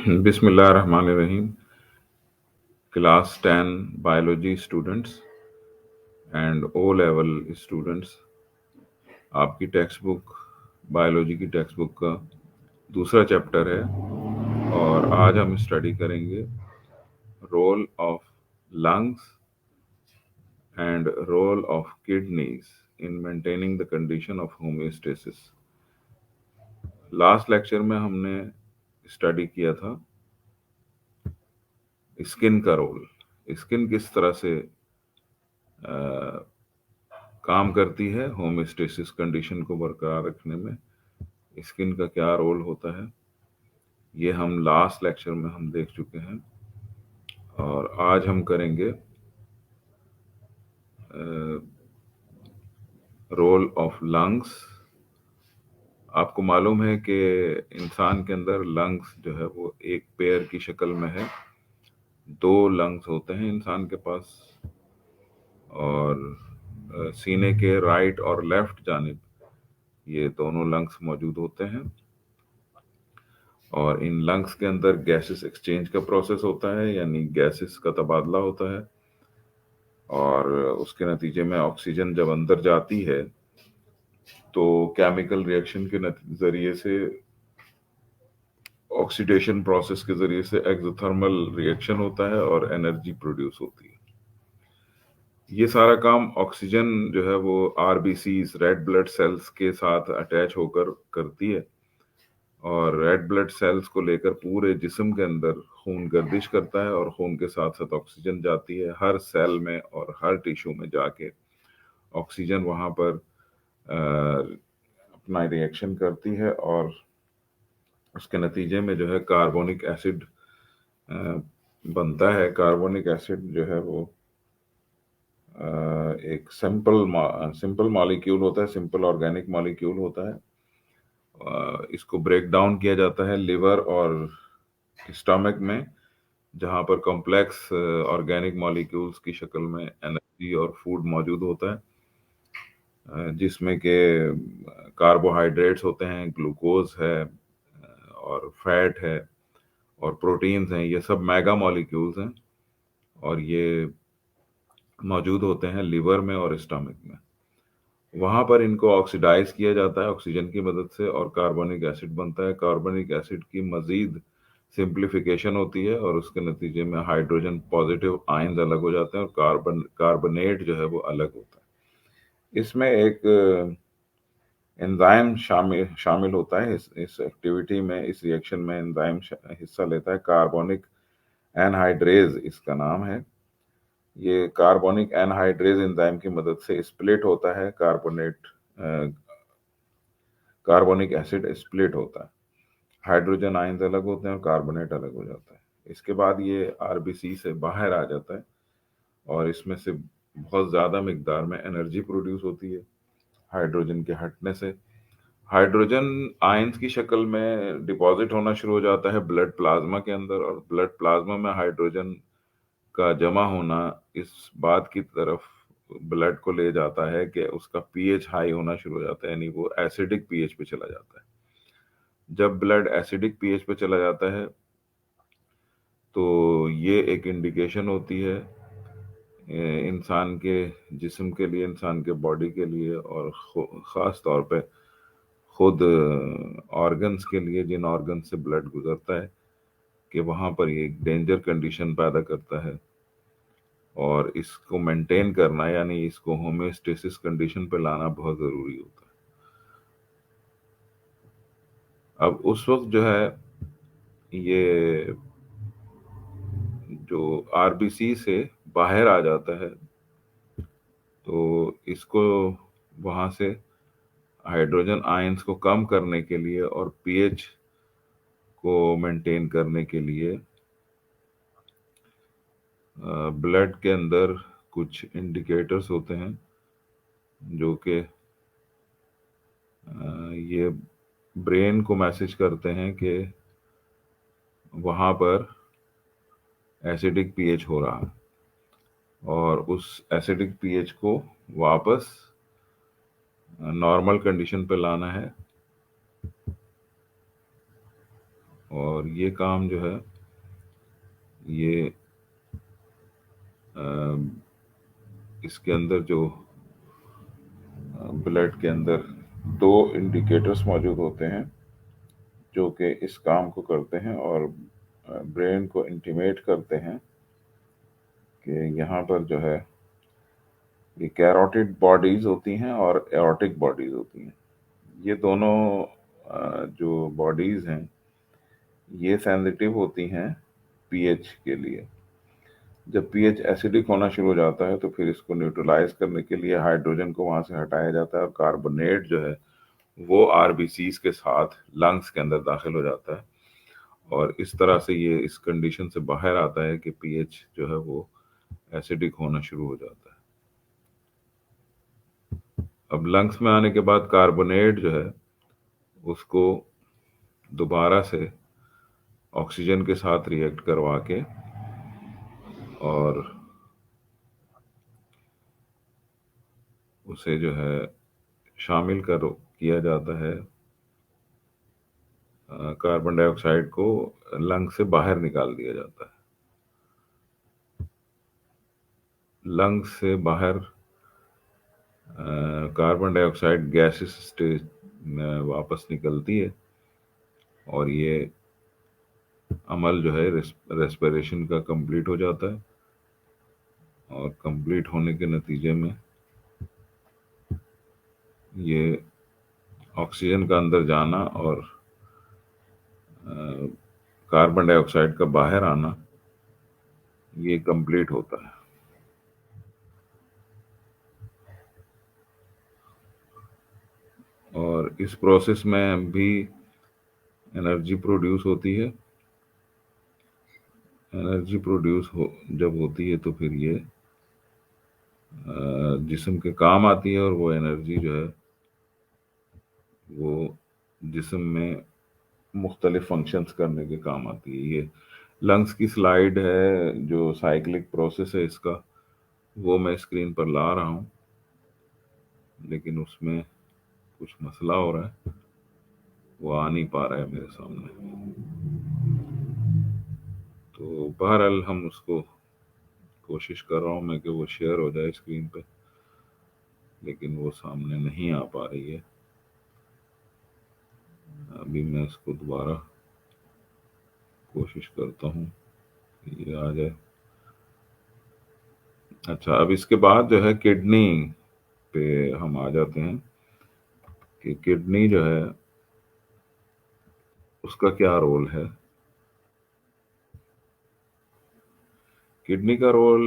बिस्मिल्लाहिर्रहमानिर्रहीम। Class 10 biology students and O level students, आपकी text book biology की text book का दूसरा चैप्टर है और आज हम स्टडी करेंगे role of lungs and role of kidneys in maintaining the condition of homeostasis. Last lecture में हमने स्टडी किया था स्किन का रोल। स्किन किस तरह से काम करती है होमियोस्टेसिस कंडीशन को बरकरार रखने में, स्किन का क्या रोल होता है, ये हम लास्ट लेक्चर में हम देख चुके हैं। और आज हम करेंगे रोल ऑफ लंग्स। आपको मालूम है कि इंसान के अंदर लंग्स जो है वो एक पेयर की शक्ल में है। दो लंग्स होते हैं इंसान के पास और सीने के राइट और लेफ्ट जानिब ये दोनों लंग्स मौजूद होते हैं। और इन लंग्स के अंदर गैसेस एक्सचेंज का प्रोसेस होता है, यानी गैसेस का तबादला होता है और उसके नतीजे में ऑक्सीजन जब अंदर जाती है तो केमिकल रिएक्शन के जरिए से, ऑक्सीडेशन प्रोसेस के जरिए से एक्सोथर्मल रिएक्शन होता है और एनर्जी प्रोड्यूस होती है। ये सारा काम ऑक्सीजन जो है वो आरबीसीज, रेड ब्लड सेल्स के साथ अटैच होकर करती है और रेड ब्लड सेल्स को लेकर पूरे जिस्म के अंदर खून गर्दिश करता है और खून के साथ साथ ऑक्सीजन जाती है हर सेल में और हर टिश्यू में जाके ऑक्सीजन वहां पर अपना रिएक्शन करती है और उसके नतीजे में जो है कार्बोनिक एसिड बनता है। कार्बोनिक एसिड जो है वो एक सिंपल मॉलिक्यूल होता है, सिंपल ऑर्गेनिक मॉलिक्यूल होता है। इसको ब्रेक डाउन किया जाता है लिवर और स्टमक में, जहाँ पर कॉम्प्लेक्स ऑर्गेनिक मॉलिक्यूल्स की शक्ल में एनर्जी और फूड मौजूद होता है, जिसमें के कार्बोहाइड्रेट्स होते हैं, ग्लूकोज है और फैट है और प्रोटीन्स हैं। ये सब मेगा मॉलिक्यूल्स हैं और ये मौजूद होते हैं लिवर में और स्टमक में। वहां पर इनको ऑक्सीडाइज किया जाता है ऑक्सीजन की मदद से और कार्बोनिक एसिड बनता है। कार्बोनिक एसिड की मजीद सिंप्लीफिकेशन होती है और उसके नतीजे में हाइड्रोजन पॉजिटिव आयंस अलग हो जाते हैं और कार्बोनेट जो है वो अलग होता है। इसमें एक एंजाइम शामिल होता है। इस एक्टिविटी में, इस रिएक्शन में एंजाइम हिस्सा लेता है। कार्बोनिक एनहाइड्रेज इसका नाम है। ये कार्बोनिक एनहाइड्रेज एंजाइम की मदद से स्प्लिट होता है कार्बोनिक एसिड स्प्लिट होता है, हाइड्रोजन आयंस अलग होते हैं और कार्बोनेट अलग हो जाता है। इसके बाद ये आरबीसी से बाहर आ जाता है और इसमें से बहुत ज़्यादा मिकदार में एनर्जी प्रोड्यूस होती है हाइड्रोजन के हटने से। हाइड्रोजन आयंस की शक्ल में डिपॉजिट होना शुरू हो जाता है ब्लड प्लाज्मा के अंदर और ब्लड प्लाज्मा में हाइड्रोजन का जमा होना इस बात की तरफ ब्लड को ले जाता है कि उसका पीएच हाई होना शुरू हो जाता है, यानी वो एसिडिक पीएच पे चला जाता है। जब ब्लड एसिडिक पीएच पे चला जाता है तो ये एक इंडिकेशन होती है इंसान के जिस्म के लिए, इंसान के बॉडी के लिए और ख़ास तौर पे खुद ऑर्गन्स के लिए, जिन ऑर्गन से ब्लड गुजरता है, कि वहाँ पर ये एक डेंजर कंडीशन पैदा करता है और इसको मेंटेन करना, यानी इसको होम्योस्टेसिस कंडीशन पे लाना बहुत ज़रूरी होता है। अब उस वक्त जो है ये जो आरबीसी से बाहर आ जाता है तो इसको वहाँ से हाइड्रोजन आयंस को कम करने के लिए और पीएच को मेंटेन करने के लिए ब्लड के अंदर कुछ इंडिकेटर्स होते हैं जो कि ये ब्रेन को मैसेज करते हैं कि वहाँ पर एसिडिक पीएच हो रहा है और उस एसिडिक पीएच को वापस नॉर्मल कंडीशन पे लाना है और ये काम जो है ये इसके अंदर जो ब्लड के अंदर दो इंडिकेटर्स मौजूद होते हैं जो कि इस काम को करते हैं और ब्रेन को इंटीमेट करते हैं कि यहाँ पर जो है ये कैरोटिड बॉडीज होती हैं और एओर्टिक बॉडीज होती हैं। ये दोनों जो बॉडीज हैं ये सेंसिटिव होती हैं पीएच के लिए। जब पीएच एसिडिक होना शुरू हो जाता है तो फिर इसको न्यूट्रलाइज करने के लिए हाइड्रोजन को वहां से हटाया जाता है और कार्बोनेट जो है वो आरबीसीज के साथ लंग्स के अंदर दाखिल हो जाता है और इस तरह से ये इस कंडीशन से बाहर आता है कि पीएच जो है वो एसिडिक होना शुरू हो जाता है। अब लंग्स में आने के बाद कार्बोनेट जो है उसको दोबारा से ऑक्सीजन के साथ रिएक्ट करवा के और उसे जो है शामिल कर किया जाता है कार्बन डाइऑक्साइड को लंग से बाहर निकाल दिया जाता है। लंग से बाहर कार्बन डाइऑक्साइड गैसेस स्टेज में वापस निकलती है और ये अमल जो है रेस्पिरेशन का कंप्लीट हो जाता है और कंप्लीट होने के नतीजे में ये ऑक्सीजन का अंदर जाना और कार्बन डाइऑक्साइड का बाहर आना ये कंप्लीट होता है। और इस प्रोसेस में भी एनर्जी प्रोड्यूस होती है। एनर्जी प्रोड्यूस जब होती है तो फिर ये जिस्म के काम आती है और वो एनर्जी जो है वो जिस्म में मुख्तलिफ फंक्शंस करने के काम आती है। ये लंग्स की स्लाइड है जो साइक्लिक प्रोसेस है इसका, वो मैं स्क्रीन पर ला रहा हूँ लेकिन उसमें कुछ मसला हो रहा है, वो आ नहीं पा रहा है मेरे सामने। तो बहरहाल हम उसको कोशिश कर रहा हूँ मैं कि वो शेयर हो जाए स्क्रीन पे, लेकिन वो सामने नहीं आ पा रही है। अभी मैं इसको दोबारा कोशिश करता हूँ कि ये आ जाए। अच्छा, अब इसके बाद जो है किडनी पे हम आ जाते हैं कि किडनी जो है उसका क्या रोल है। किडनी का रोल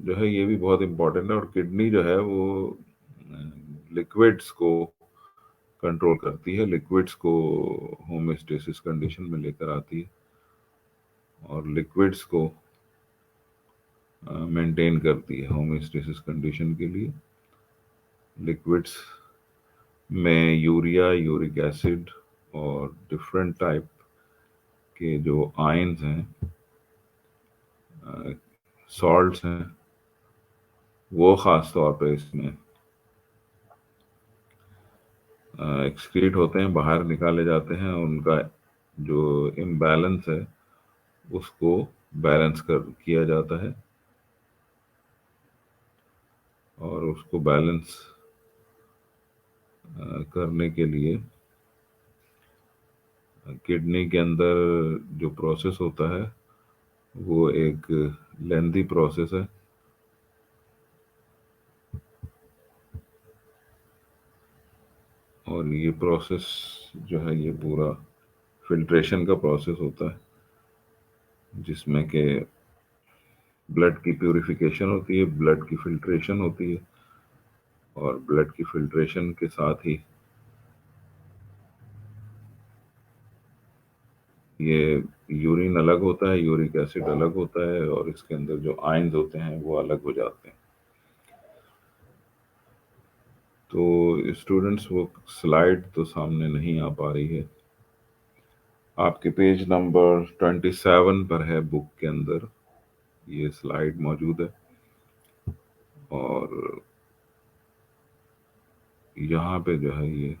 जो है ये भी बहुत इम्पोर्टेंट है और किडनी जो है वो लिक्विड्स को कंट्रोल करती है, लिक्विड्स को होमोस्टेसिस कंडीशन में लेकर आती है और लिक्विड्स को मेंटेन करती है होमोस्टेसिस कंडीशन के लिए। लिक्विड्स में यूरिया, यूरिक एसिड और डिफरेंट टाइप के जो आयंस हैं, सॉल्ट्स हैं, वो ख़ास तौर पे इसमें एक्सक्रीट होते हैं, बाहर निकाले जाते हैं। उनका जो इम्बैलेंस है उसको बैलेंस कर किया जाता है और उसको बैलेंस करने के लिए किडनी के अंदर जो प्रोसेस होता है वो एक लेंथी प्रोसेस है और ये प्रोसेस जो है ये पूरा फिल्ट्रेशन का प्रोसेस होता है जिसमें कि ब्लड की प्यूरिफिकेशन होती है, ब्लड की फिल्ट्रेशन होती है और ब्लड की फिल्ट्रेशन के साथ ही ये यूरिन अलग होता है, यूरिक एसिड अलग होता है और इसके अंदर जो आयंस होते हैं वो अलग हो जाते हैं। तो स्टूडेंट्स वो स्लाइड तो सामने नहीं आ पा रही है, आपके पेज नंबर 27 पर है बुक के अंदर ये स्लाइड मौजूद है और यहाँ पे जो है ये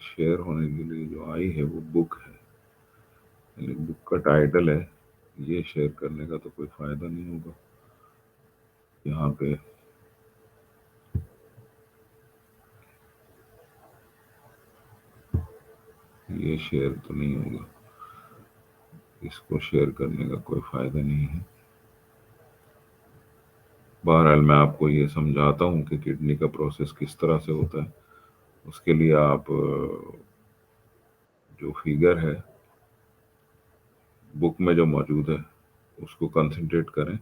शेयर होने के लिए जो आई है वो बुक है, यानी बुक का टाइटल है। ये शेयर करने का तो कोई फायदा नहीं होगा यहाँ पे। ये शेयर तो नहीं होगा, इसको शेयर करने का कोई फायदा नहीं है। बहरहाल मैं आपको ये समझाता हूँ कि किडनी का प्रोसेस किस तरह से होता है। उसके लिए आप जो फिगर है बुक में जो मौजूद है उसको कंसंट्रेट करें,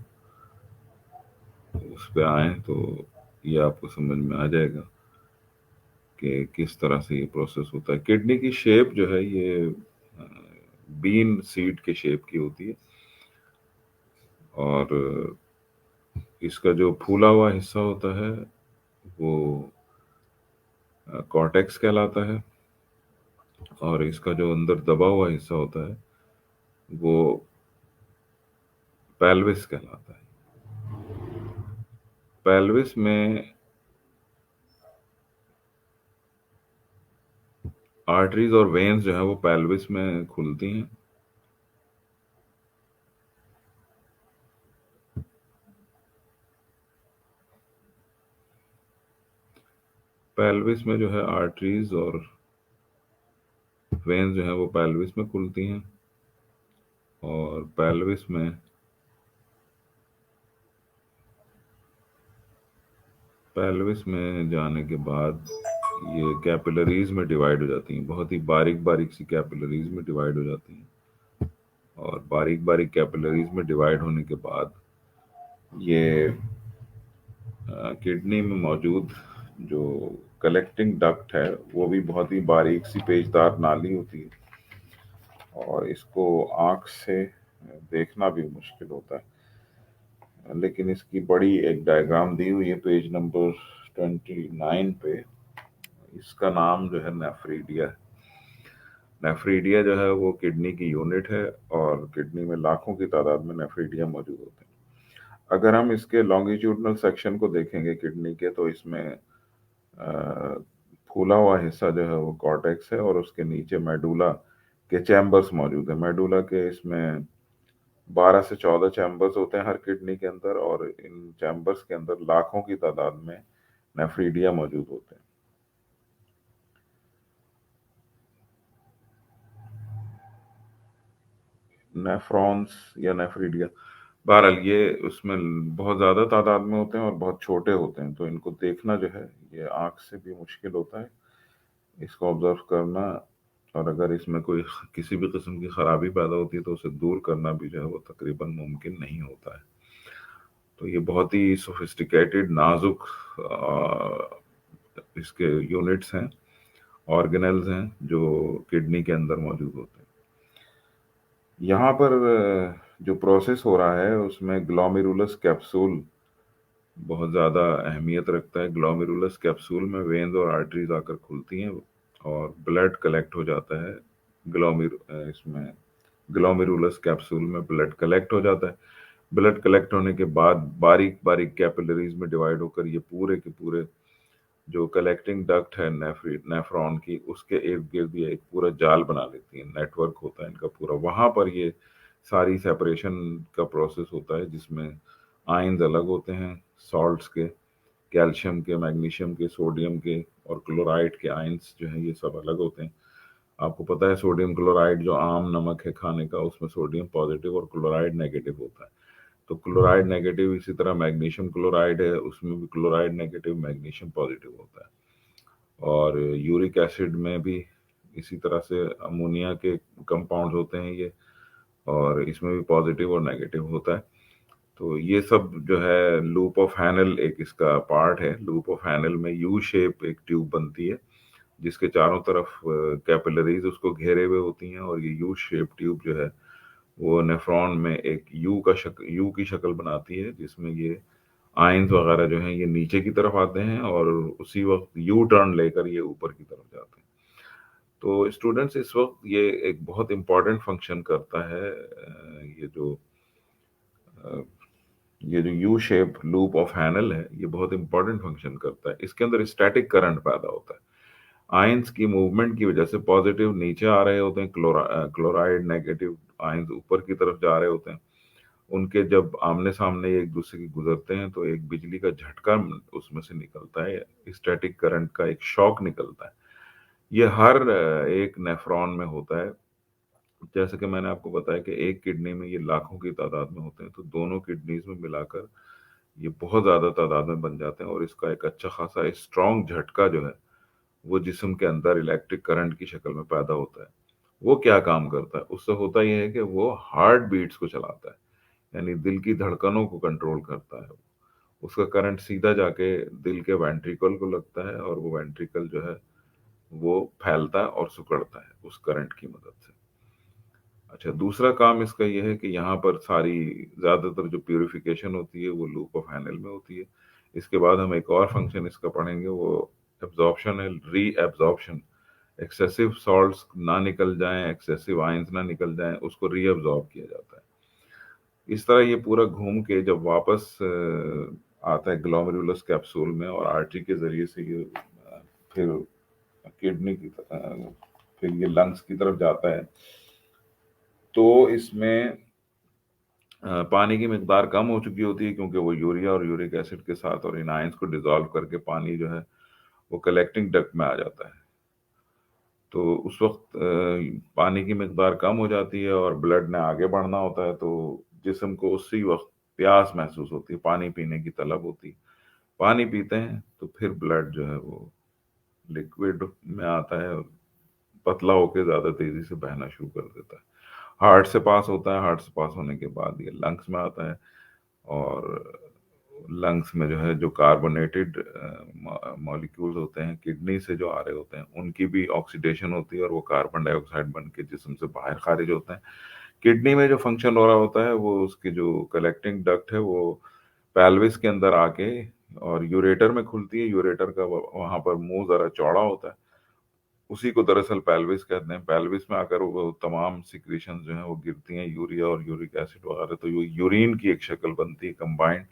उस पे आए तो ये आपको समझ में आ जाएगा कि किस तरह से ये प्रोसेस होता है। किडनी की शेप जो है ये बीन सीड के शेप की होती है, और इसका जो फूला हुआ हिस्सा होता है वो कॉर्टेक्स कहलाता है, और इसका जो अंदर दबा हुआ हिस्सा होता है वो पेल्विस कहलाता है। पेल्विस में आर्टरीज और वेन्स जो है वो पेल्विस में खुलती हैं। पेल्विस में जो है आर्टरीज और वेन्स जो है वो पेल्विस में खुलती हैं, और पेल्विस में जाने के बाद ये कैपिलरीज में डिवाइड हो जाती हैं, बहुत ही बारीक बारीक सी कैपिलरीज में डिवाइड हो जाती हैं। और बारीक बारीक कैपिलरीज में डिवाइड होने के बाद ये किडनी में मौजूद जो कलेक्टिंग डक्ट है वो भी बहुत ही बारीक सी पेचदार नाली होती है, और इसको आंख से देखना भी मुश्किल होता है। लेकिन इसकी बड़ी एक डायग्राम दी हुई है पेज नंबर 29 पे। इसका नाम जो है नेफ्रीडिया है। नेफ्रीडिया जो है वो किडनी की यूनिट है, और किडनी में लाखों की तादाद में नेफ्रीडिया मौजूद होते हैं। अगर हम इसके लॉन्गिट्यूडनल सेक्शन को देखेंगे किडनी के, तो इसमें अ, फूला हुआ हिस्सा जो है वो कॉर्टेक्स है, और उसके नीचे मेडुला के चैम्बर्स मौजूद है। मेडुला के इसमें 12 से 14 चैम्बर्स होते हैं हर किडनी के अंदर, और इन चैम्बर्स के अंदर लाखों की तादाद में नेफ्रीडिया मौजूद होते हैं। नेफ्रॉन्स या नेफ्रीडिया, बहरहाल ये उसमें बहुत ज़्यादा तादाद में होते हैं और बहुत छोटे होते हैं, तो इनको देखना जो है ये आँख से भी मुश्किल होता है, इसको ऑब्जर्व करना। और अगर इसमें कोई किसी भी किस्म की खराबी पैदा होती है तो उसे दूर करना भी जो है वो तकरीबन मुमकिन नहीं होता है। तो ये बहुत ही सोफिस्टिकेटेड नाजुक इसके यूनिट्स हैं, ऑर्गेनेल्स हैं जो किडनी के अंदर मौजूद होते हैं। यहाँ पर जो प्रोसेस हो रहा है उसमें ग्लोमेरुलस कैप्सूल बहुत ज़्यादा अहमियत रखता है। ग्लोमेरुलस कैप्सूल में वेन्स और आर्टरीज आकर खुलती हैं, और ब्लड कलेक्ट हो जाता है। इसमें ग्लोमेरुलस कैप्सूल में ब्लड कलेक्ट हो जाता है। ब्लड कलेक्ट होने के बाद बारीक बारीक कैपिलरीज में डिवाइड होकर ये पूरे के पूरे जो कलेक्टिंग डक्ट है नेफ्रॉन की, उसके इर्द गिर्द ये एक पूरा जाल बना लेती है। नेटवर्क होता है इनका पूरा, वहां पर ये सारी सेपरेशन का प्रोसेस होता है, जिसमें आयंस अलग होते हैं सॉल्ट्स के, कैल्शियम के, मैग्नीशियम के, सोडियम के और क्लोराइड के आयंस जो हैं ये सब अलग होते हैं। आपको पता है सोडियम क्लोराइड जो आम नमक है खाने का, उसमें सोडियम पॉजिटिव और क्लोराइड नेगेटिव होता है। तो क्लोराइड नेगेटिव, इसी तरह मैग्नीशियम क्लोराइड है उसमें भी क्लोराइड नेगेटिव मैग्नीशियम पॉजिटिव होता है। और यूरिक एसिड में भी इसी तरह से अमोनिया के कंपाउंड होते हैं ये, और इसमें भी पॉजिटिव और नेगेटिव होता है। तो ये सब जो है लूप ऑफ हैनल एक इसका पार्ट है। लूप ऑफ हैनल में यू शेप एक ट्यूब बनती है जिसके चारों तरफ कैपिलरीज उसको घेरे हुए होती हैं, और ये यू शेप ट्यूब जो है वो नेफ्रॉन में एक यू की शक्ल बनाती है, जिसमें ये आयंस वगैरह जो हैं ये नीचे की तरफ आते हैं, और उसी वक्त यू टर्न लेकर ये ऊपर की तरफ जाते हैं। तो स्टूडेंट्स इस वक्त ये एक बहुत इंपॉर्टेंट फंक्शन करता है। अ, ये जो U shape loop of Henle है ये बहुत इंपॉर्टेंट फंक्शन करता है। इसके अंदर स्टैटिक करंट पैदा होता है। आयंस की मूवमेंट की वजह से पॉजिटिव नीचे आ रहे होते हैं, क्लोराइड नेगेटिव आयंस ऊपर की तरफ जा रहे होते हैं। उनके जब आमने सामने एक दूसरे के गुजरते हैं तो एक बिजली का झटका उसमें से निकलता है, स्टैटिक करंट का एक शॉक निकलता है। ये हर एक नेफ्रॉन में होता है। जैसे कि मैंने आपको बताया कि एक किडनी में ये लाखों की तादाद में होते हैं, तो दोनों किडनीज में मिलाकर ये बहुत ज्यादा तादाद में बन जाते हैं, और इसका एक अच्छा खासा स्ट्रॉन्ग झटका जो है वो जिस्म के अंदर इलेक्ट्रिक करंट की शक्ल में पैदा होता है। वो क्या काम करता है? उससे होता यह है कि वो हार्ट बीट्स को चलाता है, यानी दिल की धड़कनों को कंट्रोल करता है। उसका करंट सीधा जाके दिल के वेंट्रिकल को लगता है, और वो वेंट्रिकल जो है वो फैलता है और सिकुड़ता है उस करंट की मदद से। अच्छा, दूसरा काम इसका ये है कि यहाँ पर सारी ज्यादातर जो प्यूरिफिकेशन होती है वो लूप ऑफ हैनेल में होती है। इसके बाद हम एक और फंक्शन इसका पढ़ेंगे, वो एब्जॉर्प्शन है, री एब्जॉर्प्शन। एक्सेसिव सॉल्ट्स ना निकल जाएं, एक्सेसिव आयंस ना निकल जाएं, उसको रीअब्जॉर्ब किया जाता है। इस तरह ये पूरा घूम के जब वापस आता है ग्लोमेरुलस कैप्सूल में, और आर्टरी के जरिए से ये फिर किडनी की फिर ये लंग्स की तरफ जाता है। तो इसमें पानी की मिकदार कम हो चुकी होती है, क्योंकि वो यूरिया और यूरिक एसिड के साथ और इन आयंस को डिसॉल्व करके पानी जो है वो कलेक्टिंग डक्ट में आ जाता है। तो उस वक्त पानी की मिकदार कम हो जाती है और ब्लड ने आगे बढ़ना होता है, तो जिस्म को उसी वक्त प्यास महसूस होती है, पानी पीने की तलब होती है। पानी पीते हैं तो फिर ब्लड जो है वो लिक्विड में आता है और पतला होकर ज्यादा तेजी से बहना शुरू कर देता है। हार्ट से पास होता है, हार्ट से पास होने के बाद ये लंग्स में आता है, और लंग्स में जो है जो कार्बोनेटेड मॉलिक्यूल्स होते हैं किडनी से जो आ रहे होते हैं उनकी भी ऑक्सीडेशन होती है, और वो कार्बन डाइऑक्साइड बन के जिस्म से बाहर खारिज होते हैं। किडनी में जो फंक्शन हो रहा होता है वो उसकी जो कलेक्टिंग डक्ट है वो पेल्विस के अंदर आके और यूरेटर में खुलती है। यूरेटर का वहां पर मुंह जरा चौड़ा होता है, उसी को दरअसल पेल्विस कहते हैं। पेल्विस में आकर वो तमाम सिक्रीशन जो है वो गिरती हैं, यूरिया और यूरिक एसिड वगैरह, तो ये यूरिन की एक शक्ल बनती है कंबाइंड।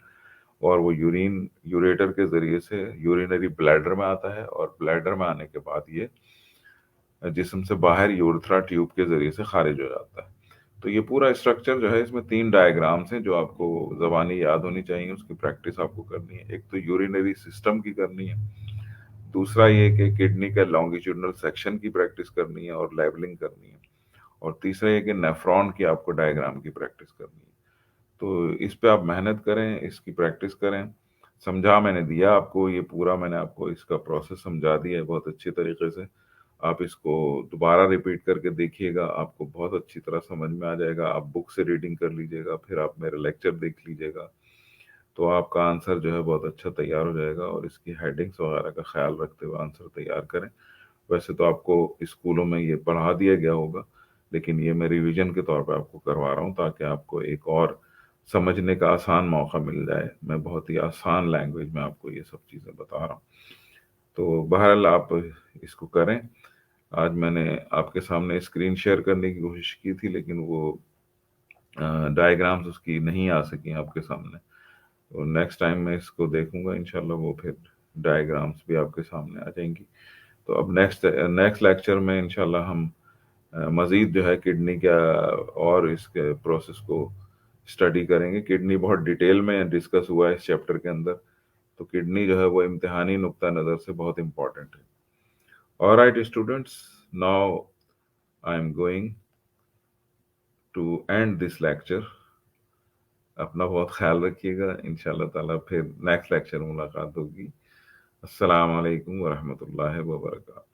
और वो यूरिन यूरेटर के जरिए से यूरिनरी ब्लैडर में आता है, और ब्लैडर में आने के बाद ये जिस्म से बाहर यूरेथ्रा ट्यूब के जरिए से खारिज हो जाता है। तो ये पूरा स्ट्रक्चर जो है, इसमें 3 डायग्राम्स हैं जो आपको जबानी याद होनी चाहिए, उसकी प्रैक्टिस आपको करनी है। एक तो यूरिनरी सिस्टम की करनी है, दूसरा ये कि किडनी के लॉन्गिट्यूडनल सेक्शन की प्रैक्टिस करनी है और लेवलिंग करनी है, और तीसरा ये कि नेफ्रॉन की आपको डायग्राम की प्रैक्टिस करनी है। तो इस पे आप मेहनत करें, इसकी प्रैक्टिस करें। समझा मैंने दिया आपको, ये पूरा मैंने आपको इसका प्रोसेस समझा दिया है बहुत अच्छे तरीके से। आप इसको दोबारा रिपीट करके देखिएगा, आपको बहुत अच्छी तरह समझ में आ जाएगा। आप बुक से रीडिंग कर लीजिएगा, फिर आप मेरे लेक्चर देख लीजिएगा, तो आपका आंसर जो है बहुत अच्छा तैयार हो जाएगा। और इसकी हेडिंग्स वगैरह का ख्याल रखते हुए आंसर तैयार करें। वैसे तो आपको स्कूलों में ये पढ़ा दिया गया होगा, लेकिन ये मैं रिवीजन के तौर पे आपको करवा रहा हूँ ताकि आपको एक और समझने का आसान मौका मिल जाए। मैं बहुत ही आसान लैंग्वेज में आपको ये सब चीज़ें बता रहा हूँ। तो बहरहाल आप इसको करें। आज मैंने आपके सामने स्क्रीन शेयर करने की कोशिश की थी, लेकिन वो डायग्राम्स उसकी नहीं आ सकी आपके सामने। तो नेक्स्ट टाइम मैं इसको देखूंगा इंशाल्लाह, वो फिर डायग्राम्स भी आपके सामने आ जाएंगी। तो अब नेक्स्ट नेक्स्ट लेक्चर में इंशाल्लाह हम मज़ीद जो है किडनी का और इसके प्रोसेस को स्टडी करेंगे। किडनी बहुत डिटेल में डिस्कस हुआ है इस चैप्टर के अंदर, तो किडनी जो है वो इम्तिहानी नुक्ता नज़र से बहुत इंपॉर्टेंट है। Alright students, now I am going to end this lecture. अपना बहुत ख्याल रखिएगा, इंशाल्लाह ताला फिर नेक्स्ट लेक्चर मुलाकात होगी। अस्सलाम वालेकुम वरहमतुल्लाहि वबरकातुहू।